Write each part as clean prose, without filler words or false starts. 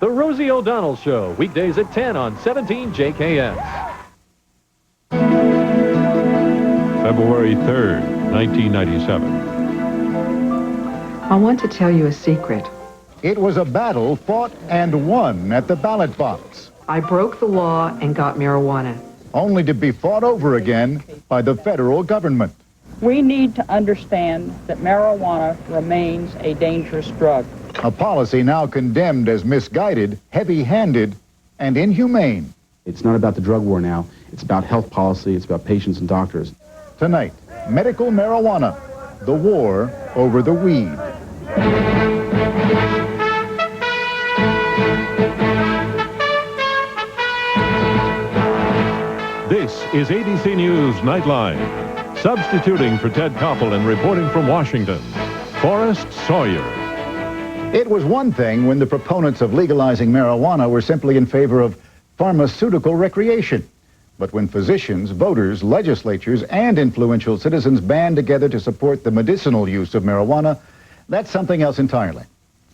The Rosie O'Donnell Show, weekdays at 10 on 17 JKS. February 3rd, 1997. I want to tell you a secret. It was a battle fought and won at the ballot box, I broke the law and got marijuana. only to be fought over again by the federal government. We need to understand that marijuana remains a dangerous drug. A policy now condemned as misguided, heavy-handed, and inhumane. It's not about the drug war now. It's about health policy. It's about patients and doctors. Tonight, medical marijuana, the war over the weed. This is ABC News Nightline. Substituting for Ted Koppel and reporting from Washington, Forrest Sawyer. It was one thing when the proponents of legalizing marijuana were simply in favor of pharmaceutical recreation. But when physicians, voters, legislatures, and influential citizens band together to support the medicinal use of marijuana, that's something else entirely.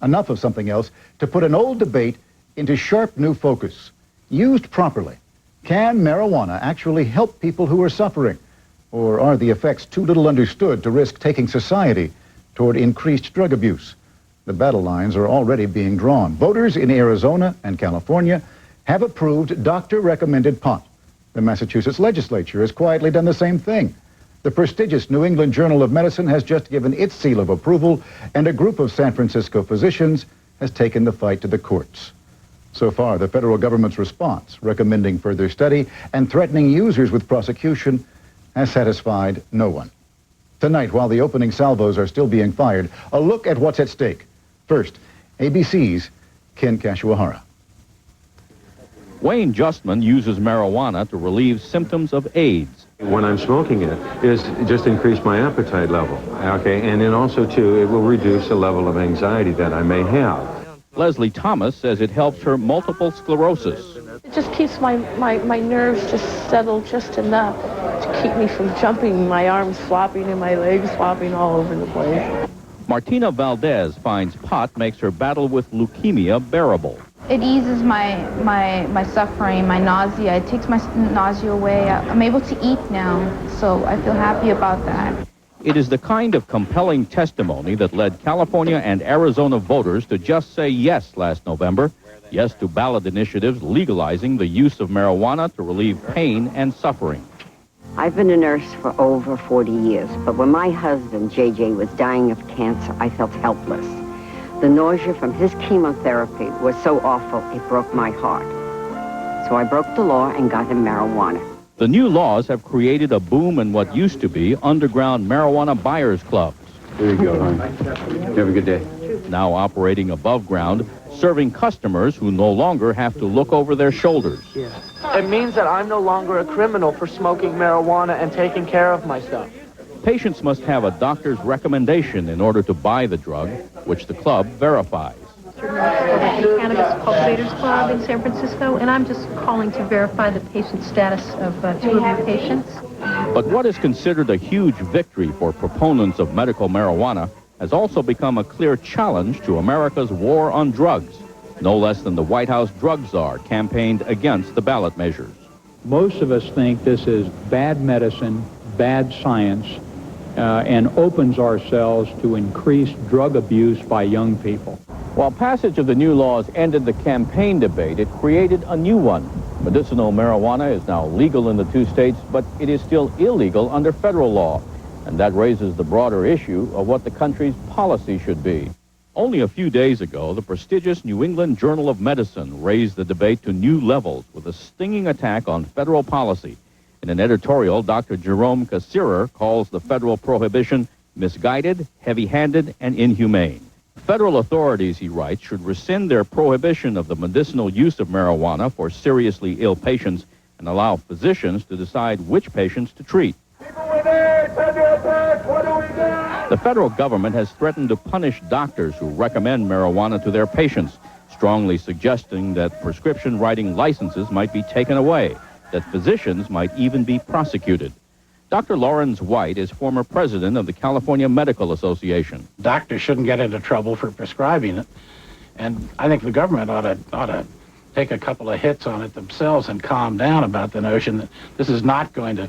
Enough of something else to put an old debate into sharp new focus. Used properly, can marijuana actually help people who are suffering? Or are the effects too little understood to risk taking society toward increased drug abuse? The battle lines are already being drawn. Voters in Arizona and California have approved doctor-recommended pot. The Massachusetts legislature has quietly done the same thing. The prestigious New England Journal of Medicine has just given its seal of approval, and a group of San Francisco physicians has taken the fight to the courts. So far, the federal government's response, recommending further study and threatening users with prosecution, has satisfied no one. Tonight, while the opening salvos are still being fired, a look at what's at stake. First, ABC's Ken Kashiwahara. Wayne Justman uses marijuana to relieve symptoms of AIDS. When I'm smoking it, it's just increased my appetite level, okay? And then also, too, it will reduce the level of anxiety that I may have. Leslie Thomas says it helps her multiple sclerosis. It just keeps my nerves just settled just enough to keep me from jumping, my arms flopping and my legs flopping all over the place. Martina Valdez finds pot makes her battle with leukemia bearable. It eases my suffering, my nausea. It takes my nausea away. I'm able to eat now, so I feel happy about that. It is the kind of compelling testimony that led California and Arizona voters to just say yes last November. Yes to ballot initiatives legalizing the use of marijuana to relieve pain and suffering. I've been a nurse for over 40 years, but when my husband, JJ, was dying of cancer, I felt helpless. The nausea from his chemotherapy was so awful, it broke my heart. So I broke the law and got him marijuana. The new laws have created a boom in what used to be underground marijuana buyers clubs. There you go, hon. Have a good day. Now operating above ground, serving customers who no longer have to look over their shoulders. It means that I'm no longer a criminal for smoking marijuana and taking care of myself. Patients must have a doctor's recommendation in order to buy the drug, which the club verifies. Cannabis Cultivators Club in San Francisco, and I'm just calling to verify the patient status of 2 of your patients. But what is considered a huge victory for proponents of medical marijuana has also become a clear challenge to America's war on drugs. No less than the White House drug czar campaigned against the ballot measures. Most of us think this is bad medicine, bad science, and opens ourselves to increased drug abuse by young people. While passage of the new laws ended the campaign debate, it created a new one. Medicinal marijuana is now legal in the 2 states, but it is still illegal under federal law. And that raises the broader issue of what the country's policy should be. Only a few days ago, the prestigious New England Journal of Medicine raised the debate to new levels with a stinging attack on federal policy. In an editorial, Dr. Jerome Cassirer calls the federal prohibition misguided, heavy-handed, and inhumane. Federal authorities, he writes, should rescind their prohibition of the medicinal use of marijuana for seriously ill patients and allow physicians to decide which patients to treat. The federal government has threatened to punish doctors who recommend marijuana to their patients, strongly suggesting that prescription writing licenses might be taken away, that physicians might even be prosecuted. Dr. Lawrence White is former president of the California Medical Association. Doctors shouldn't get into trouble for prescribing it. And I think the government ought to take a couple of hits on it themselves and calm down about the notion that this is not going to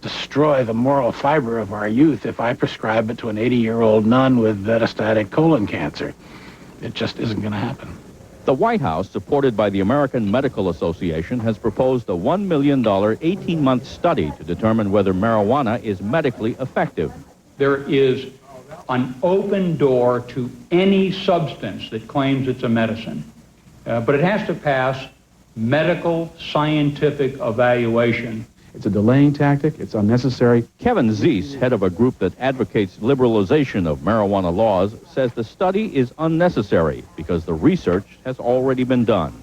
destroy the moral fiber of our youth if I prescribe it to an 80-year-old nun with metastatic colon cancer. It just isn't going to happen. The White House, supported by the American Medical Association, has proposed a $1 million 18-month study to determine whether marijuana is medically effective. There is an open door to any substance that claims it's a medicine, but it has to pass medical scientific evaluation. It's a delaying tactic. It's unnecessary. Kevin Zeese, head of a group that advocates liberalization of marijuana laws, says the study is unnecessary because the research has already been done.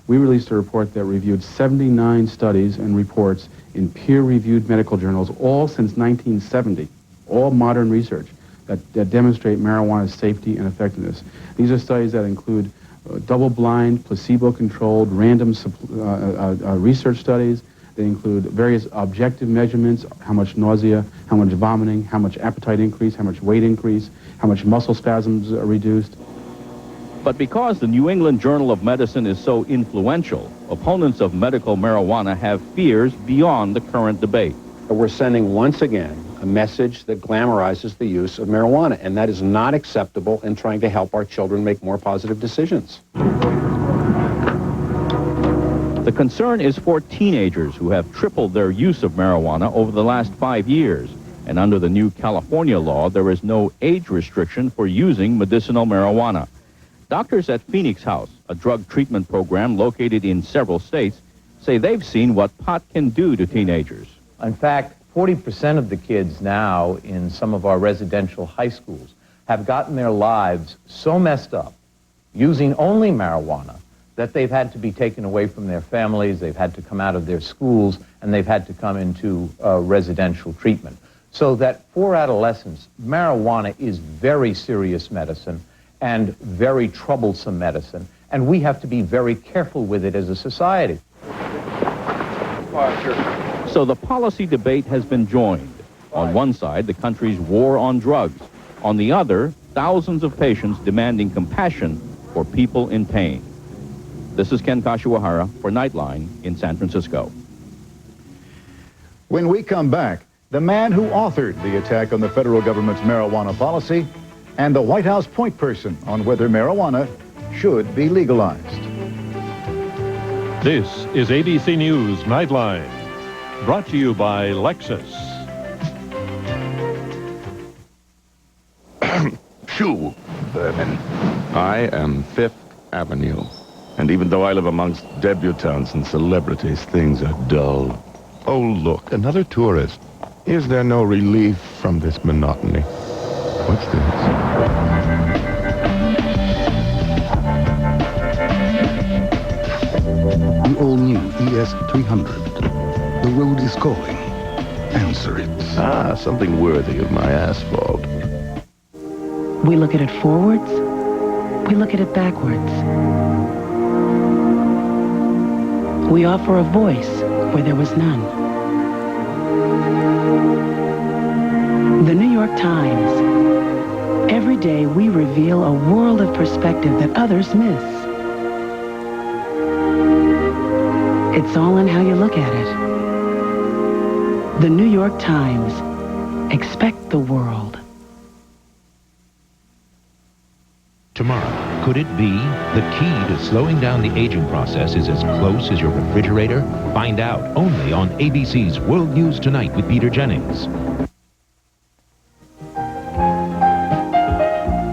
We released a report that reviewed 79 studies and reports in peer-reviewed medical journals, all since 1970, all modern research that demonstrate marijuana's safety and effectiveness. These are studies that include double-blind, placebo-controlled, random research studies. They include various objective measurements, how much nausea, how much vomiting, how much appetite increase, how much weight increase, how much muscle spasms are reduced. But because the New England Journal of Medicine is so influential, opponents of medical marijuana have fears beyond the current debate. We're sending, once again, a message that glamorizes the use of marijuana, and that is not acceptable in trying to help our children make more positive decisions. The concern is for teenagers who have tripled their use of marijuana over the last 5 years. And under the new California law, there is no age restriction for using medicinal marijuana. Doctors at Phoenix House, a drug treatment program located in several states, say they've seen what pot can do to teenagers. In fact, 40% of the kids now in some of our residential high schools have gotten their lives so messed up using only marijuana that they've had to be taken away from their families, they've had to come out of their schools, and they've had to come into residential treatment. So that for adolescents, marijuana is very serious medicine and very troublesome medicine, and we have to be very careful with it as a society. So the policy debate has been joined. On one side, the country's war on drugs. On the other, thousands of patients demanding compassion for people in pain. This is Ken Kashiwahara for Nightline in San Francisco. When we come back, the man who authored the attack on the federal government's marijuana policy and the White House point person on whether marijuana should be legalized. This is ABC News Nightline, brought to you by Lexus. Shoe, Berman. I am Fifth Avenue. And even though I live amongst debutantes and celebrities, things are dull. Oh, look, another tourist. Is there no relief from this monotony? What's this? The all-new ES300. The road is calling. Answer it. Ah, something worthy of my asphalt. We look at it forwards. We look at it backwards. We offer a voice where there was none. The New York Times. Every day we reveal a world of perspective that others miss. It's all in how you look at it. The New York Times. Expect the world. Tomorrow, could it be the key to slowing down the aging process is as close as your refrigerator? Find out only on ABC's World News Tonight with Peter Jennings.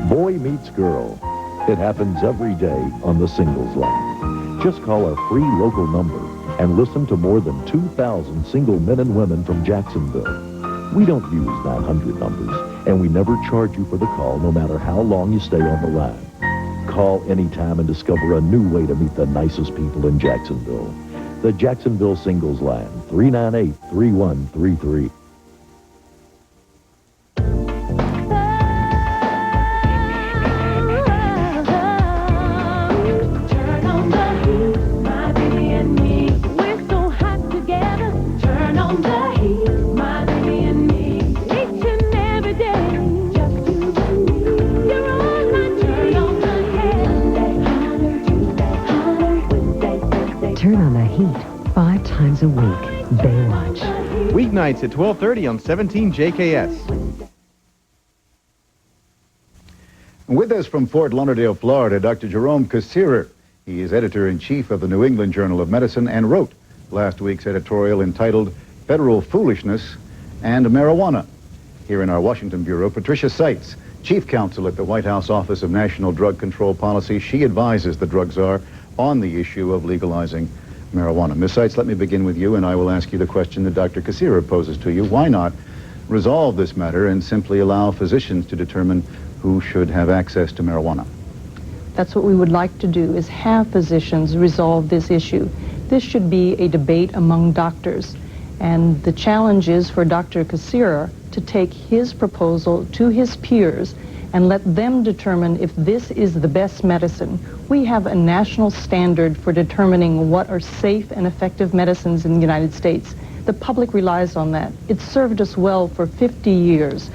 Boy meets girl. It happens every day on the singles line. Just call our free local number and listen to more than 2,000 single men and women from Jacksonville. We don't use 900 numbers, and we never charge you for the call no matter how long you stay on the line. Call anytime and discover a new way to meet the nicest people in Jacksonville. The Jacksonville Singles Line, 398-3133. heat 5 times a week. Baywatch. Weeknights at 12:30 on 17 JKS. With us from Fort Lauderdale, Florida, Dr. Jerome Cassirer. He is editor-in-chief of the New England Journal of Medicine and wrote last week's editorial entitled Federal Foolishness and Marijuana. Here in our Washington Bureau, Patricia Seitz, Chief Counsel at the White House Office of National Drug Control Policy. She advises the drug czar on the issue of legalizing marijuana. Ms. Seitz, let me begin with you, and I will ask you the question that Dr. Cassirer poses to you. Why not resolve this matter and simply allow physicians to determine who should have access to marijuana? That's what we would like to do, is have physicians resolve this issue. This should be a debate among doctors. And the challenge is for Dr. Cassirer to take his proposal to his peers and let them determine if this is the best medicine. We have a national standard for determining what are safe and effective medicines in the United States. The public relies on that. It's served us well for 50 years.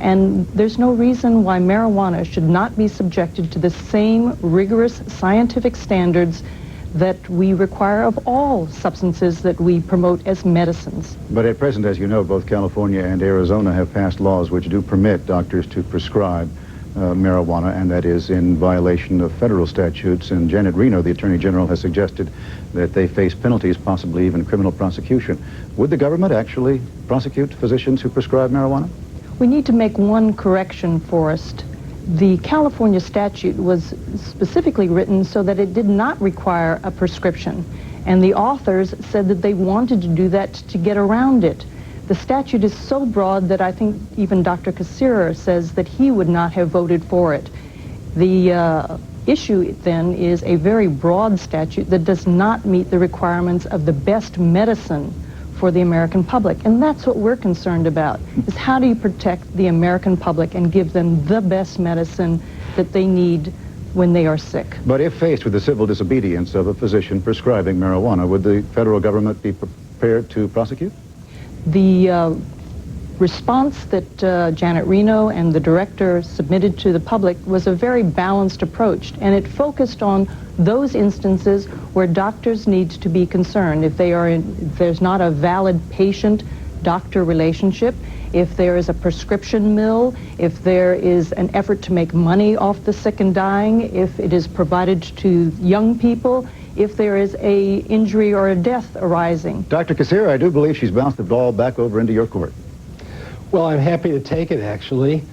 And there's no reason why marijuana should not be subjected to the same rigorous scientific standards that we require of all substances that we promote as medicines. But at present, as you know, both California and Arizona have passed laws which do permit doctors to prescribe marijuana, and that is in violation of federal statutes. And Janet Reno, the Attorney General, has suggested that they face penalties, possibly even criminal prosecution. Would the government actually prosecute physicians who prescribe marijuana? We need to make one correction first. The California statute was specifically written so that it did not require a prescription. And the authors said that they wanted to do that to get around it. The statute is so broad that I think even Dr. Cassirer says that he would not have voted for it. The issue then is a very broad statute that does not meet the requirements of the best medicine for the American public. And that's what we're concerned about, is how do you protect the American public and give them the best medicine that they need when they are sick. But if faced with the civil disobedience of a physician prescribing marijuana, would the federal government be prepared to prosecute? The response that Janet Reno and the director submitted to the public was a very balanced approach, and it focused on those instances where doctors need to be concerned. If there's not a valid patient-doctor relationship, if there is a prescription mill, if there is an effort to make money off the sick and dying, if it is provided to young people, if there is a injury or a death arising. Dr. Cassirer, I do believe she's bounced the ball back over into your court. Well, I'm happy to take it, actually.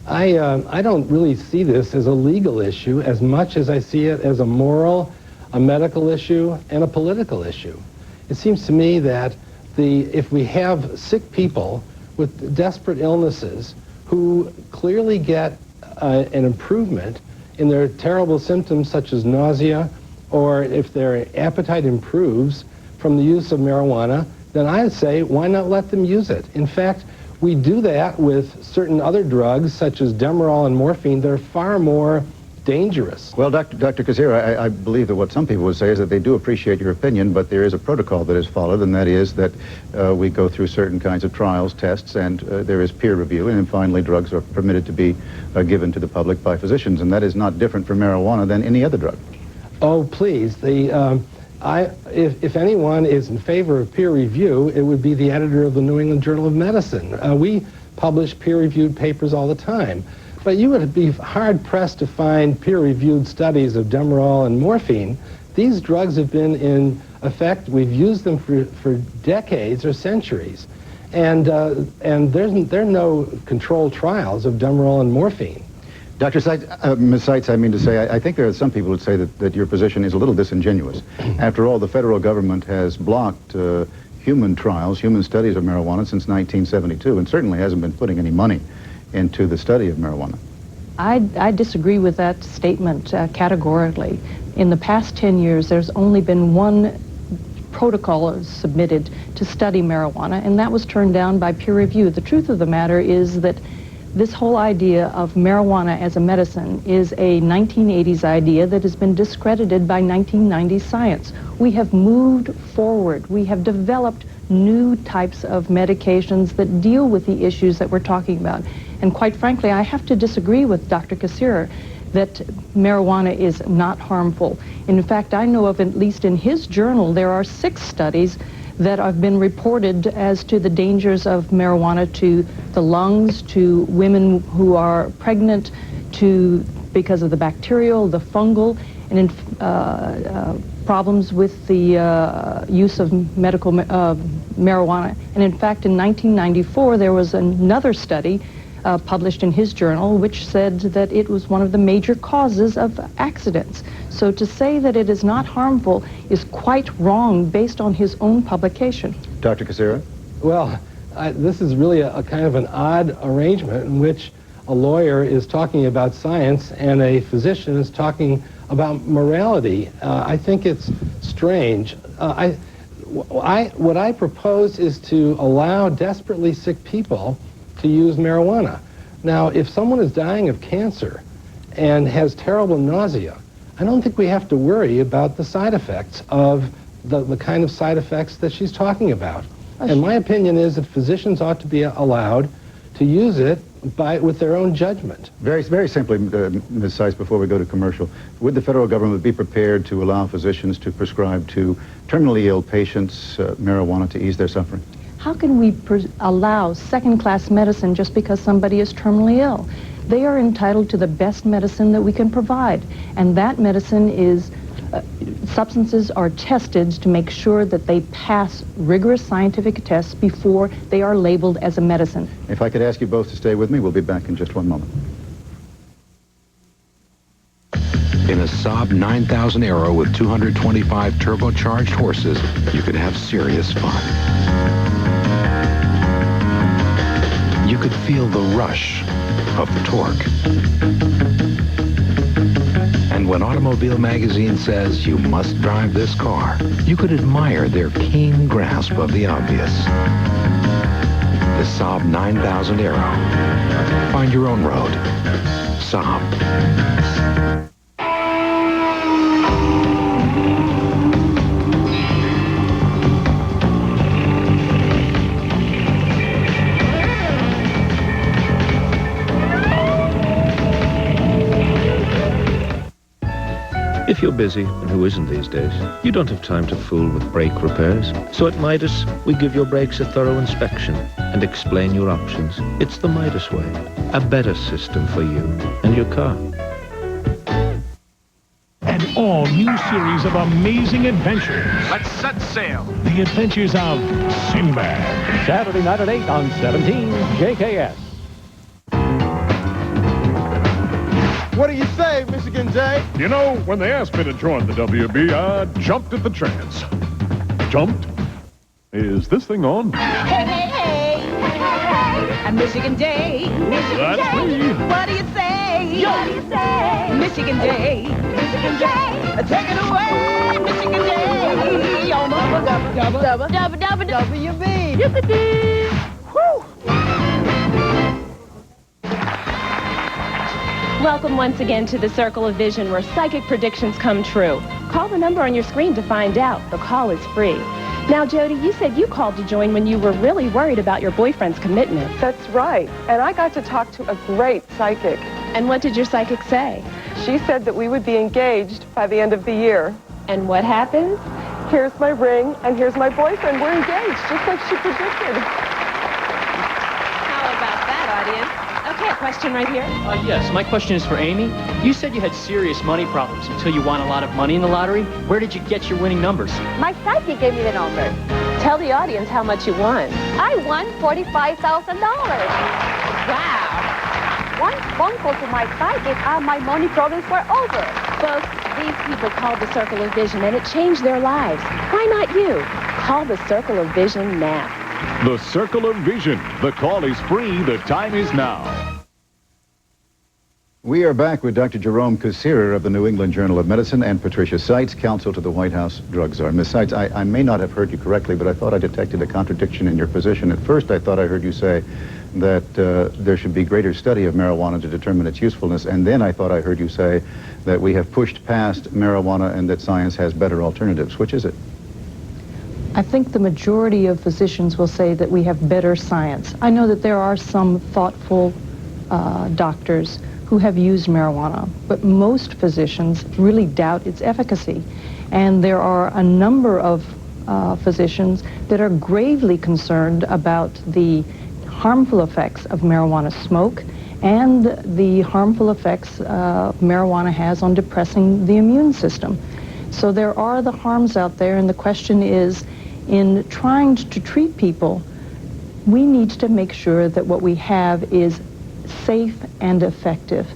I don't really see this as a legal issue as much as I see it as a moral, a medical issue, and a political issue. It seems to me that if we have sick people with desperate illnesses who clearly get an improvement in their terrible symptoms such as nausea, or if their appetite improves from the use of marijuana, then I would say, why not let them use it? In fact, we do that with certain other drugs, such as Demerol and morphine, that are far more dangerous. Well, Dr. Cassirer, I believe that what some people would say is that they do appreciate your opinion, but there is a protocol that is followed, and that is that we go through certain kinds of trials, tests, and there is peer review, and then finally drugs are permitted to be given to the public by physicians, and that is not different for marijuana than any other drug. Oh, please. If anyone is in favor of peer review, it would be the editor of the New England Journal of Medicine. We publish peer-reviewed papers all the time. But you would be hard-pressed to find peer-reviewed studies of Demerol and morphine. These drugs have been in effect. We've used them for decades or centuries. And there are no controlled trials of Demerol and morphine. Dr. Seitz, Ms. Seitz, I mean to say, I think there are some people who say that your position is a little disingenuous. After all, the federal government has blocked human trials, human studies of marijuana since 1972, and certainly hasn't been putting any money into the study of marijuana. I disagree with that statement categorically. In the past 10 years, there's only been one protocol submitted to study marijuana, and that was turned down by peer review. The truth of the matter is that this whole idea of marijuana as a medicine is a 1980s idea that has been discredited by 1990s science. We have moved forward. We have developed new types of medications that deal with the issues that we're talking about. And quite frankly, I have to disagree with Dr. Cassirer. that marijuana is not harmful. In fact, I know of, at least in his journal, there are 6 studies that have been reported as to the dangers of marijuana to the lungs, to women who are pregnant, because of the bacterial, the fungal, and problems with the use of medical marijuana. And in fact, in 1994, there was another study published in his journal which said that it was one of the major causes of accidents. So to say that it is not harmful is quite wrong based on his own publication. Dr. Kucera? Well, this is really a kind of an odd arrangement in which a lawyer is talking about science and a physician is talking about morality. I think it's strange. What I propose is to allow desperately sick people to use marijuana. Now, if someone is dying of cancer and has terrible nausea, I don't think we have to worry about the side effects of the kind of side effects that she's talking about. And my opinion is that physicians ought to be allowed to use it with their own judgment. Very, very simply, Ms. Seitz, before we go to commercial, would the federal government be prepared to allow physicians to prescribe to terminally ill patients marijuana to ease their suffering? How can we allow second-class medicine just because somebody is terminally ill? They are entitled to the best medicine that we can provide, and that medicine is substances are tested to make sure that they pass rigorous scientific tests before they are labeled as a medicine. If I could ask you both to stay with me, we'll be back in just one moment. In a Saab 9000 Aero with 225 turbocharged horses, you could have serious fun. You could feel the rush of the torque. And when Automobile Magazine says you must drive this car, you could admire their keen grasp of the obvious. The Saab 9000 Aero. Find your own road. Saab. If you're busy, and who isn't these days, you don't have time to fool with brake repairs. So at Midas, we give your brakes a thorough inspection and explain your options. It's the Midas way, a better system for you and your car. An all-new series of amazing adventures. Let's set sail. The Adventures of Sinbad. Saturday night at 8 on 17 JKS. What do you say, Michigan J? You know, when they asked me to join the WB, I jumped at the chance. Jumped? Is this thing on? Hey, hey, hey. I'm Michigan J. Michigan That's J. me. What do you say? What do you say? Michigan J. Michigan J. Take it away, Michigan J. Almost double WB. Yippee! Woo! Welcome once again to the Circle of Vision, where psychic predictions come true. Call the number on your screen to find out. The call is free. Now, Jody, you said you called to join when you were really worried about your boyfriend's commitment. That's right. And I got to talk to a great psychic. And what did your psychic say? She said that we would be engaged by the end of the year. And what happened? Here's my ring, and here's my boyfriend. We're engaged, just like she predicted. How about that, audience? Okay, a question right here. Yes, my question is for Amy. You said you had serious money problems until you won a lot of money in the lottery. Where did you get your winning numbers? My psychic gave me the number. Tell the audience how much you won. I won $45,000. Wow. One phone call to my psychic and my money problems were over. Folks, these people called the Circle of Vision and it changed their lives. Why not you? Call the Circle of Vision now. The Circle of Vision. The call is free. The time is now. We are back with Dr. Jerome Kucera of the New England Journal of Medicine and Patricia Seitz, counsel to the White House drug czar. Ms. Seitz, I may not have heard you correctly, but I thought I detected a contradiction in your position. At first, I thought I heard you say that there should be greater study of marijuana to determine its usefulness, and then I thought I heard you say that we have pushed past marijuana and that science has better alternatives. Which is it? I think the majority of physicians will say that we have better science. I know that there are some thoughtful doctors who have used marijuana, but most physicians really doubt its efficacy. And there are a number of physicians that are gravely concerned about the harmful effects of marijuana smoke and the harmful effects marijuana has on depressing the immune system. So there are the harms out there, and the question is, in trying to treat people, we need to make sure that what we have is safe and effective.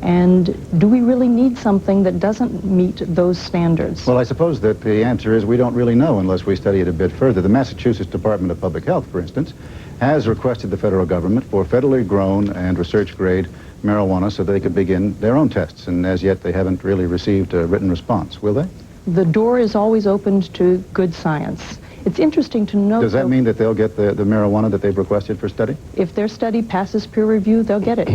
And do we really need something that doesn't meet those standards? Well, I suppose that the answer is we don't really know unless we study it a bit further. The Massachusetts Department of Public Health, for instance, has requested the federal government for federally grown and research-grade marijuana so they could begin their own tests, and as yet they haven't really received a written response. Will they? The door is always opened to good science. It's interesting to note... Does that mean that they'll get the marijuana that they've requested for study? If their study passes peer review, they'll get it.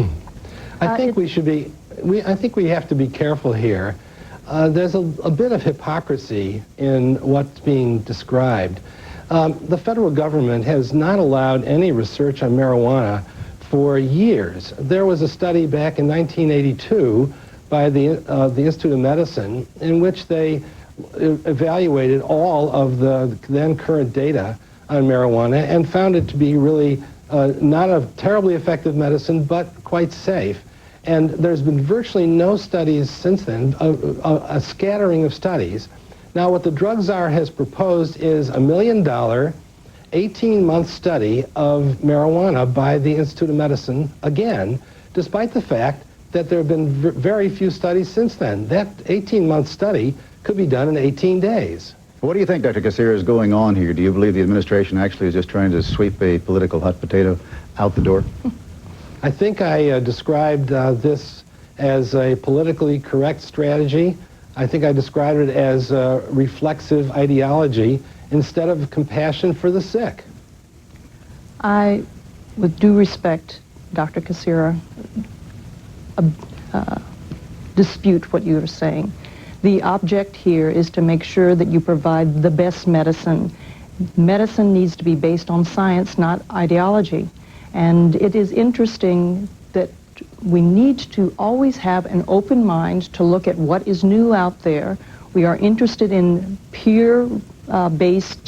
I think I think we have to be careful here. There's a bit of hypocrisy in what's being described. The federal government has not allowed any research on marijuana for years. There was a study back in 1982 by the Institute of Medicine in which they evaluated all of the then current data on marijuana and found it to be really not a terribly effective medicine, but quite safe. And there's been virtually no studies since then, a scattering of studies. Now, what the drug czar has proposed is $1 million, 18-month study of marijuana by the Institute of Medicine, again, despite the fact that there have been very few studies since then. That 18-month study could be done in 18 days. What do you think, Dr. Kassir, is going on here? Do you believe the administration actually is just trying to sweep a political hot potato out the door? I think I described this as a politically correct strategy. I think I described it as reflexive ideology instead of compassion for the sick. I, with due respect, Dr. Kassir, dispute what you are saying. The object here is to make sure that you provide the best medicine. Medicine needs to be based on science, not ideology. And it is interesting that we need to always have an open mind to look at what is new out there. We are interested in peer-based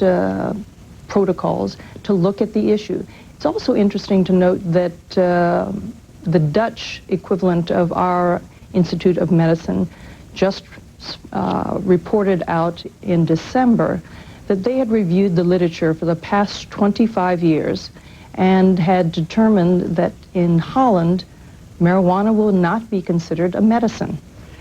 protocols to look at the issue. It's also interesting to note that the Dutch equivalent of our Institute of Medicine just reported out in December that they had reviewed the literature for the past 25 years and had determined that in Holland, marijuana will not be considered a medicine.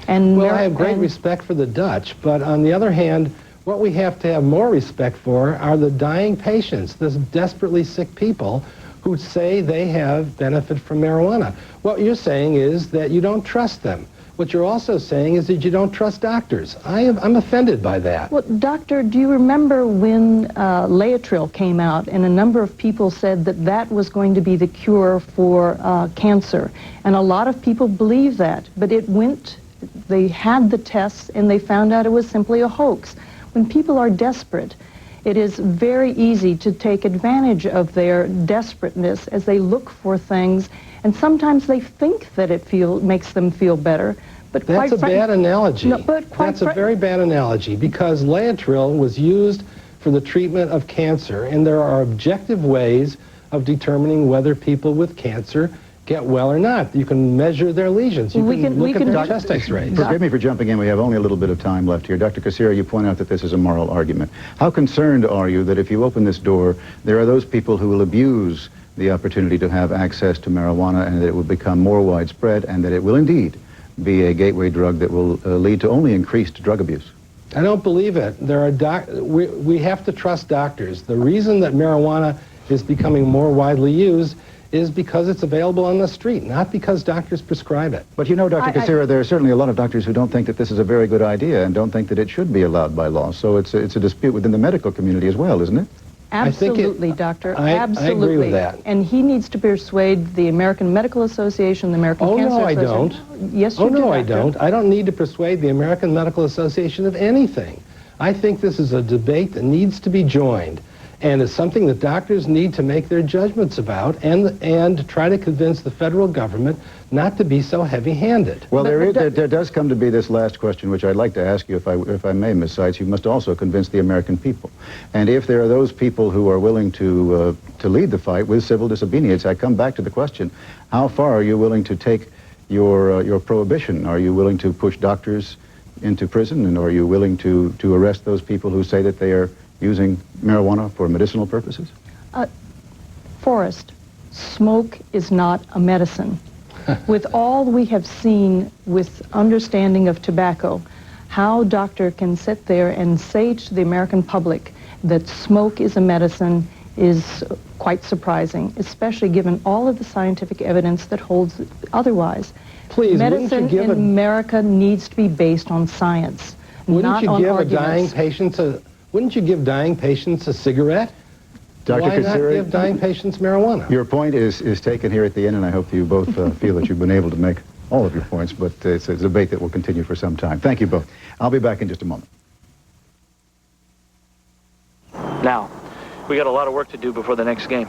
And well, I have great respect for the Dutch, but on the other hand, what we have to have more respect for are the dying patients, the desperately sick people who say they have benefit from marijuana. What you're saying is that you don't trust them. What you're also saying is that you don't trust doctors. I'm offended by that. Well, doctor, do you remember when Laetrile came out and a number of people said that that was going to be the cure for cancer? And a lot of people believe that, but they had the tests and they found out it was simply a hoax. When people are desperate, it is very easy to take advantage of their desperateness as they look for things, and sometimes they think that it makes them feel better. But that's a bad analogy. No, but that's a very bad analogy, because Laetrile was used for the treatment of cancer, and there are objective ways of determining whether people with cancer get well or not. You can measure their lesions. You can look at their chest x-rays. Forgive me for jumping in. We have only a little bit of time left here. Dr. Kassir, you point out that this is a moral argument. How concerned are you that if you open this door, there are those people who will abuse the opportunity to have access to marijuana, and that it will become more widespread, and that it will indeed be a gateway drug that will lead to only increased drug abuse? I don't believe it. There are we have to trust doctors. The reason that marijuana is becoming more widely used is because it's available on the street, not because doctors prescribe it. But you know, Dr. Kassir, there are certainly a lot of doctors who don't think that this is a very good idea and don't think that it should be allowed by law. So it's a dispute within the medical community as well, isn't it? Absolutely, doctor. Absolutely. I agree with that. And he needs to persuade the American Medical Association, the American Cancer Association. Oh, no, I don't. Yes, you do, no, I doctor. don't. I don't need to persuade the American Medical Association of anything. I think this is a debate that needs to be joined. and it's something that doctors need to make their judgments about and try to convince the federal government not to be so heavy-handed. Well, there does come to be this last question, which I'd like to ask you, if I may, Ms. Seitz. You must also convince the American people. And if there are those people who are willing to lead the fight with civil disobedience, I come back to the question, how far are you willing to take your prohibition? Are you willing to push doctors into prison, and are you willing to arrest those people who say that they are using marijuana for medicinal purposes? Forrest, smoke is not a medicine. With all we have seen with understanding of tobacco, how a doctor can sit there and say to the American public that smoke is a medicine is quite surprising, especially given all of the scientific evidence that holds otherwise. Please, medicine in America needs to be based on science, not on arguments. Wouldn't you give dying patients a cigarette? Dr. Why not Kassiri, give dying patients marijuana? Your point is taken here at the end, and I hope you both feel that you've been able to make all of your points, but it's a debate that will continue for some time. Thank you both. I'll be back in just a moment. Now, we got a lot of work to do before the next game,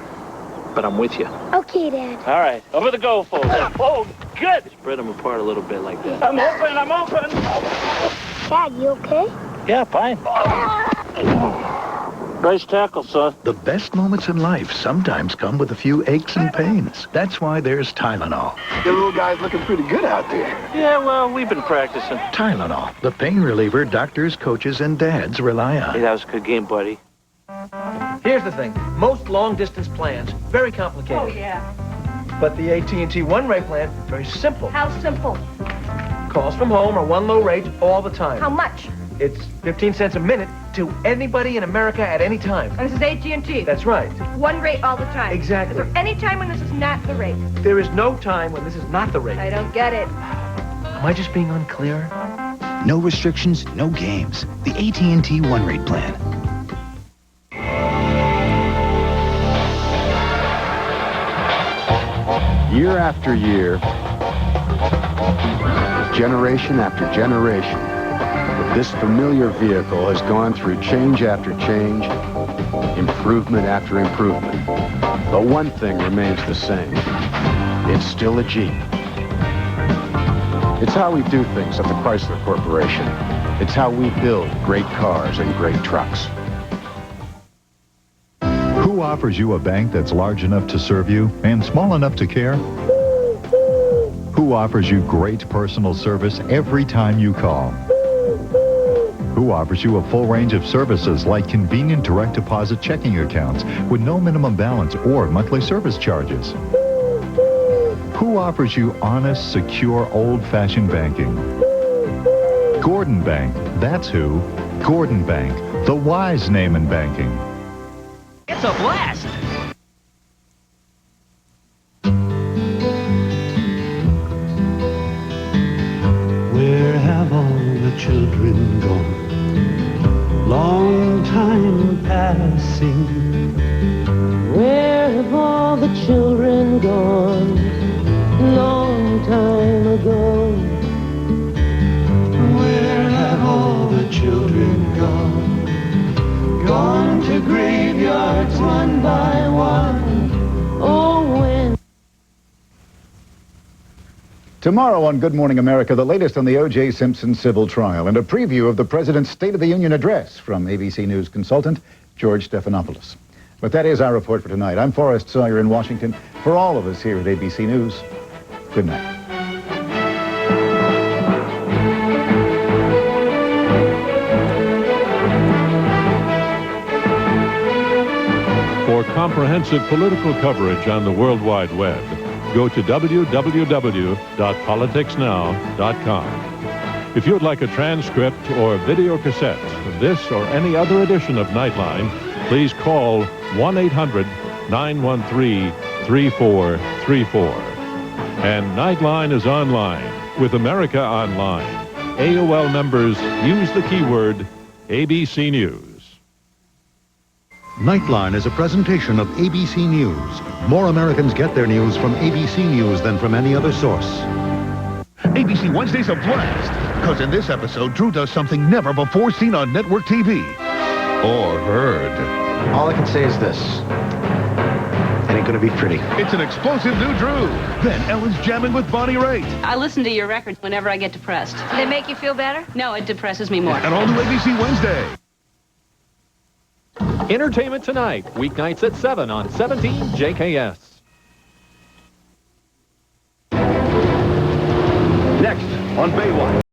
but I'm with you. Okay, Dad. All right, over the goal, folks. Oh, good. Spread them apart a little bit like that. I'm open. Dad, you okay? Yeah, fine. Nice tackle, son. The best moments in life sometimes come with a few aches and pains. That's why there's Tylenol. Your little guy's looking pretty good out there. Yeah, well, we've been practicing. Tylenol, the pain reliever doctors, coaches, and dads rely on. Hey, that was a good game, buddy. Here's the thing. Most long-distance plans, very complicated. Oh, yeah. But the AT&T one-rate plan, very simple. How simple? Calls from home are one low rate all the time. How much? It's 15 cents a minute to anybody in America at any time. And this is AT&T? That's right. One rate all the time? Exactly. Is there any time when this is not the rate? There is no time when this is not the rate. I don't get it. Am I just being unclear? No restrictions, no games. The AT&T one-rate plan. Year after year, generation after generation, this familiar vehicle has gone through change after change, improvement after improvement. But one thing remains the same. It's still a Jeep. It's how we do things at the Chrysler Corporation. It's how we build great cars and great trucks. Who offers you a bank that's large enough to serve you and small enough to care? Who offers you great personal service every time you call? Who offers you a full range of services like convenient direct deposit checking accounts with no minimum balance or monthly service charges? Who offers you honest, secure, old-fashioned banking? Gordon Bank, that's who. Gordon Bank, the wise name in banking. It's a blast! Where have all the children gone? Long time passing. Where have all the children gone? Long time ago. Where have all the children gone? Gone to graveyards one by one. Oh, when... Tomorrow on Good Morning America, the latest on the O.J. Simpson civil trial and a preview of the President's State of the Union address from ABC News consultant George Stephanopoulos. But that is our report for tonight. I'm Forrest Sawyer in Washington. For all of us here at ABC News, good night. For comprehensive political coverage on the World Wide Web, go to www.politicsnow.com. If you'd like a transcript or video cassette of this or any other edition of Nightline, please call 1-800-913-3434. And Nightline is online with America Online. AOL members use the keyword ABC News. Nightline is a presentation of ABC News. More Americans get their news from ABC News than from any other source. ABC Wednesday's a blast, because in this episode, Drew does something never before seen on network TV. Or heard. All I can say is this. It ain't gonna be pretty. It's an explosive new Drew. Then Ellen's jamming with Bonnie Raitt. I listen to your records whenever I get depressed. Do they make you feel better? No, it depresses me more. And all new ABC Wednesday. Entertainment Tonight, weeknights at 7 on 17 JKS. Next on Baywatch.